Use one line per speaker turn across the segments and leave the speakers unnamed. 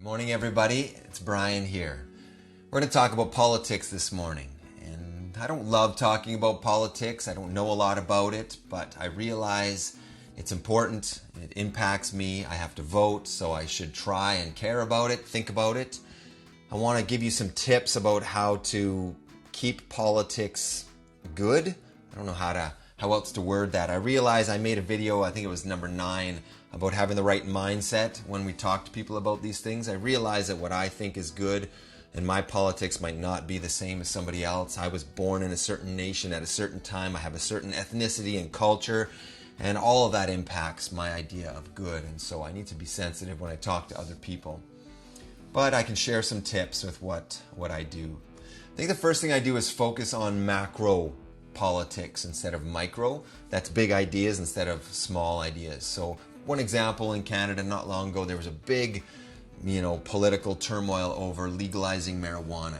Morning, everybody. It's Brian here. We're going to talk about politics this morning. And I don't love talking about politics. I don't know a lot about it, but I realize it's important. It impacts me. I have to vote, so I should try and care about it, think about it. I want to give you some tips about how to keep politics good. I don't know how else to word that. I realize I made a video, I think it was number 9, about having the right mindset when we talk to people about these things. I realize that what I think is good and my politics might not be the same as somebody else. I was born in a certain nation at a certain time. I have a certain ethnicity and culture, and all of that impacts my idea of good. And so I need to be sensitive when I talk to other people. But I can share some tips with what I do. I think the first thing I do is focus on macro politics instead of micro. That's big ideas instead of small ideas. So one example, in Canada not long ago, there was a big, political turmoil over legalizing marijuana.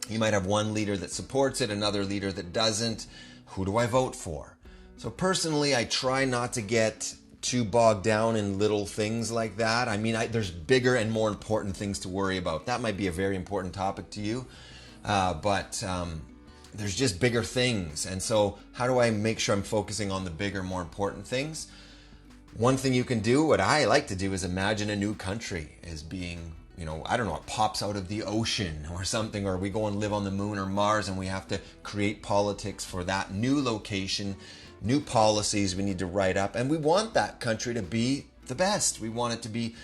You might have one leader that supports it, another leader that doesn't. Who do I vote for? So personally, I try not to get too bogged down in little things like that. There's bigger and more important things to worry about. That might be a very important topic to you, but there's just bigger things. And so how do I make sure I'm focusing on the bigger, more important things? One thing you can do, what I like to do, is imagine a new country as being, I don't know, it pops out of the ocean or something, or we go and live on the moon or Mars and we have to create politics for that new location, new policies we need to write up. And we want that country to be the best. We want it to be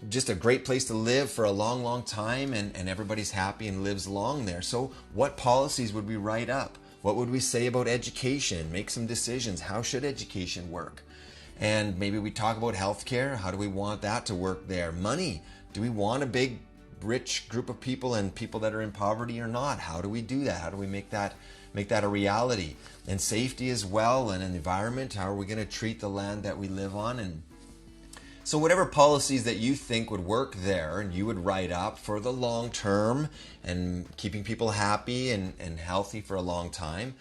just a great place to live for a long, long time, and everybody's happy and lives long there. So what policies would we write up? What would we say about education? Make some decisions. How should education work? And maybe we talk about healthcare. How do we want that to work there? Money. Do we want a big, rich group of people and people that are in poverty or not? How do we do that? How do we make that a reality? And safety as well, and an environment. How are we going to treat the land that we live on? And so whatever policies that you think would work there and you would write up for the long term and keeping people happy and healthy for a long time,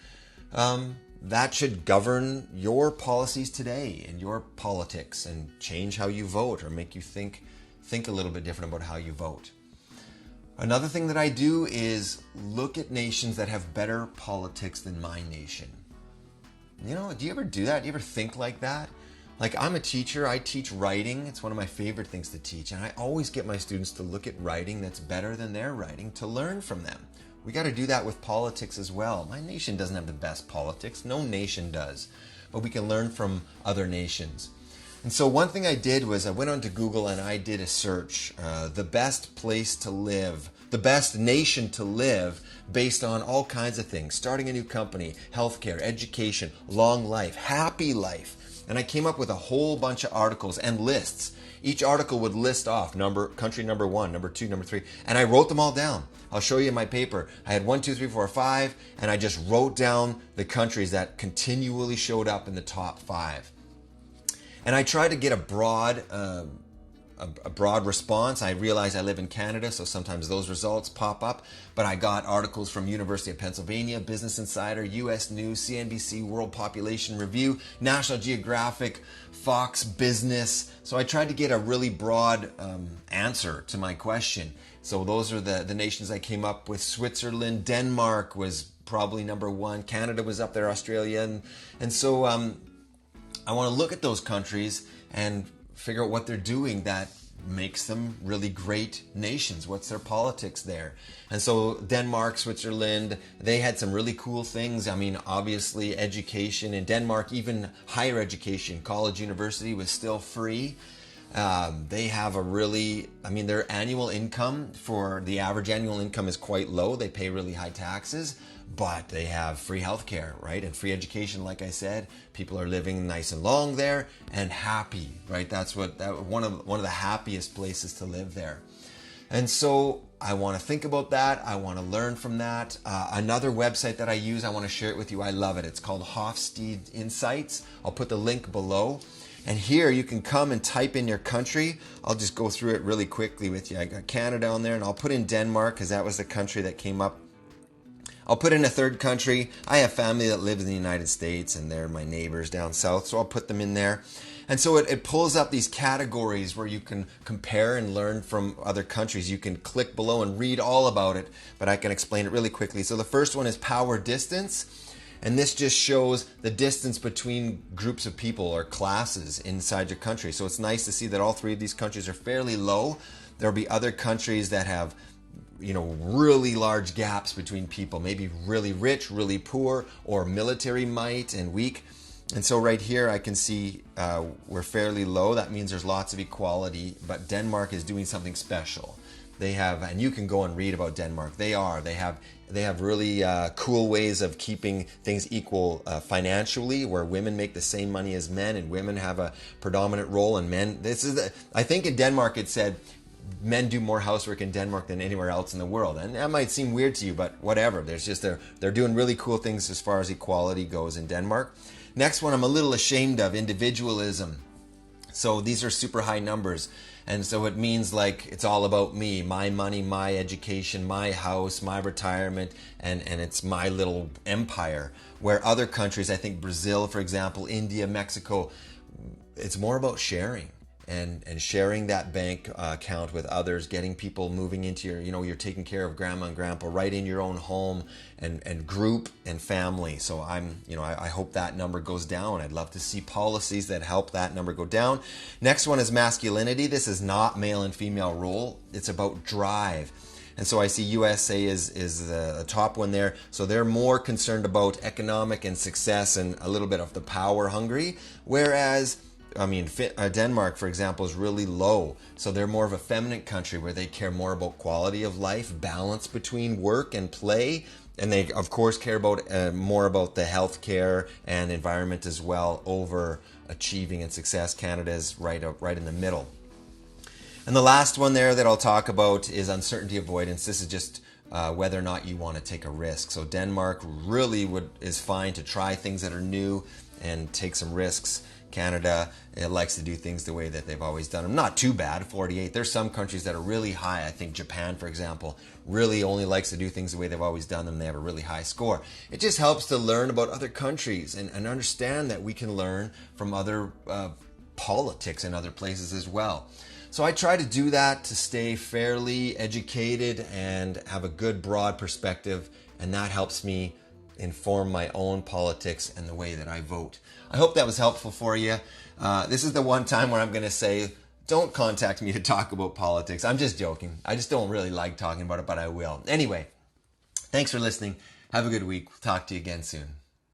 that should govern your policies today and your politics, and change how you vote, or make you think a little bit different about how you vote. Another thing that I do is look at nations that have better politics than my nation. Do you ever do that? Do you ever think like that? Like, I'm a teacher, I teach writing. It's one of my favorite things to teach. And I always get my students to look at writing that's better than their writing, to learn from them. We got to do that with politics as well. My nation doesn't have the best politics. No nation does. But we can learn from other nations. And so one thing I did was I went onto Google and I did a search. The best place to live, the best nation to live, based on all kinds of things. Starting a new company, healthcare, education, long life, happy life. And I came up with a whole bunch of articles and lists. Each article would list off country number 1, number 2, number 3. And I wrote them all down. I'll show you in my paper. I had 1, 2, 3, 4, 5. And I just wrote down the countries that continually showed up in the top 5. And I tried to get a broad response. I realize I live in Canada, so sometimes those results pop up. But I got articles from University of Pennsylvania, Business Insider, US News, CNBC, World Population Review, National Geographic, Fox Business. So I tried to get a really broad answer to my question. So those are the nations I came up with. Switzerland, Denmark was probably number 1. Canada was up there, Australia. And so I want to look at those countries and figure out what they're doing that makes them really great nations. What's their politics there? And so Denmark, Switzerland, they had some really cool things. Obviously education in Denmark, even higher education, college, university, was still free. They have their annual income, for the average annual income, is quite low. They pay really high taxes, but they have free healthcare, right? And free education, like I said. People are living nice and long there and happy, right? That's one of the happiest places to live there. And so I want to think about that. I want to learn from that. Another website that I use, I want to share it with you. I love it. It's called Hofstede Insights. I'll put the link below. And here you can come and type in your country. I'll just go through it really quickly with you. I got Canada on there, and I'll put in Denmark because that was the country that came up. I'll put in a third country. I have family that lives in the United States, and they're my neighbors down south, so I'll put them in there. And so it pulls up these categories where you can compare and learn from other countries. You can click below and read all about it, but I can explain it really quickly. So the first one is power distance. And this just shows the distance between groups of people or classes inside your country. So it's nice to see that all three of these countries are fairly low. There'll be other countries that have, really large gaps between people, maybe really rich, really poor, or military might and weak. And so right here I can see we're fairly low. That means there's lots of equality, but Denmark is doing something special. They have, and you can go and read about Denmark. They have really cool ways of keeping things equal financially, where women make the same money as men, and women have a predominant role, and men. I think in Denmark it said men do more housework in Denmark than anywhere else in the world, and that might seem weird to you, but whatever. They're doing really cool things as far as equality goes in Denmark. Next one I'm a little ashamed of, individualism. So these are super high numbers. And so it means like it's all about me, my money, my education, my house, my retirement, and it's my little empire. Where other countries, I think Brazil, for example, India, Mexico, it's more about sharing. And sharing that bank account with others, getting people moving into you're taking care of grandma and grandpa right in your own home, and group and family. So I hope that number goes down. I'd love to see policies that help that number go down. Next one is masculinity. This is not male and female role. It's about drive. And so I see USA is the top one there. So they're more concerned about economic and success and a little bit of the power hungry, whereas Denmark, for example, is really low. So they're more of a feminine country where they care more about quality of life, balance between work and play. And they, of course, care about more about the healthcare and environment as well over achieving and success. Canada is right in the middle. And the last one there that I'll talk about is uncertainty avoidance. This is just whether or not you want to take a risk. So Denmark really is fine to try things that are new and take some risks. Canada, it likes to do things the way that they've always done them. Not too bad, 48. There's some countries that are really high. I think Japan, for example, really only likes to do things the way they've always done them. They have a really high score. It just helps to learn about other countries and understand that we can learn from other politics in other places as well. So I try to do that to stay fairly educated and have a good broad perspective, and that helps me inform my own politics and the way that I vote. I hope that was helpful for you. This is the one time where I'm going to say, don't contact me to talk about politics. I'm just joking. I just don't really like talking about it, but I will. Anyway, thanks for listening. Have a good week. We'll talk to you again soon.